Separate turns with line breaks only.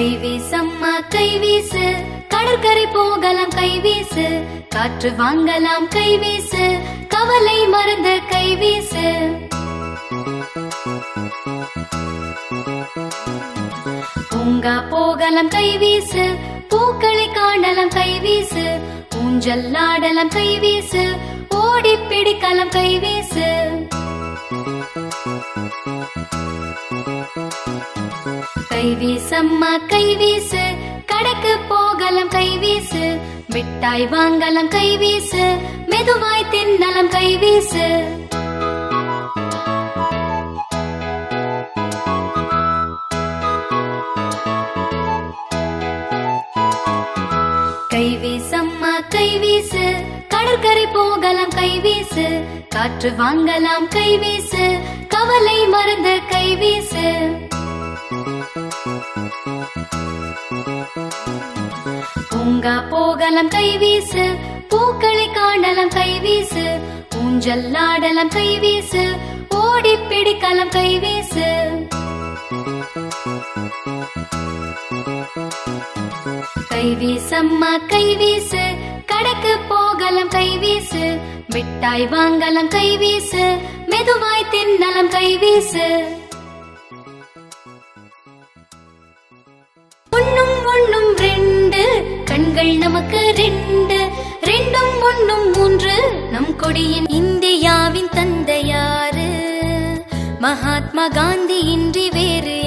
கைவீசம்மா கைவீசு, கடற்கரை போகலாம் கைவீசு, காற்று வாங்கலாம் கைவீசு, கவலை மறந்து கைவீசு. பூங்கா போகலாம் கைவீசு, பூக்களை காணலாம் கைவீசு, ஊஞ்சல் ஆடலாம் கைவீசு, ஓடி பிடிக்கலாம் கைவீசு. கைவீசம்மா கைவீசு, கடைக்கு போகலாம் கைவீசு, மிட்டாய் வாங்கலாம் கைவீசு, மெதுவாய் தின்னலாம் கைவீசு. கைவீசம்மா கைவீசு, கடற்கரை போகலாம் கைவீசு, காற்று வாங்கலாம் கைவீசு, கவலை மறந்து கைவீசு. பூங்கா போகலாம் கைவீசு, பூக்களை காணலாம் கைவீசு, ஊஞ்சல் ஆடலாம் கைவீசு, ஓடி பிடிக்கலாம் கைவீசு. கைவீசம்மா கைவீசு, கடைக்கு போகலாம் கைவீசு, மிட்டாய் வாங்கலாம் கைவீசு, மெதுவாய் தின்னலாம் கைவீசு. ஒன்னும் ஒன்னும் ரெண்டு, கண்கள் நமக்கு ரெண்டு, ரெண்டும் ஒன்னும் மூன்று, நம் கொடியின் இந்தியாவின் தந்தையாரு, மகாத்மா காந்தி இன்றி வேறு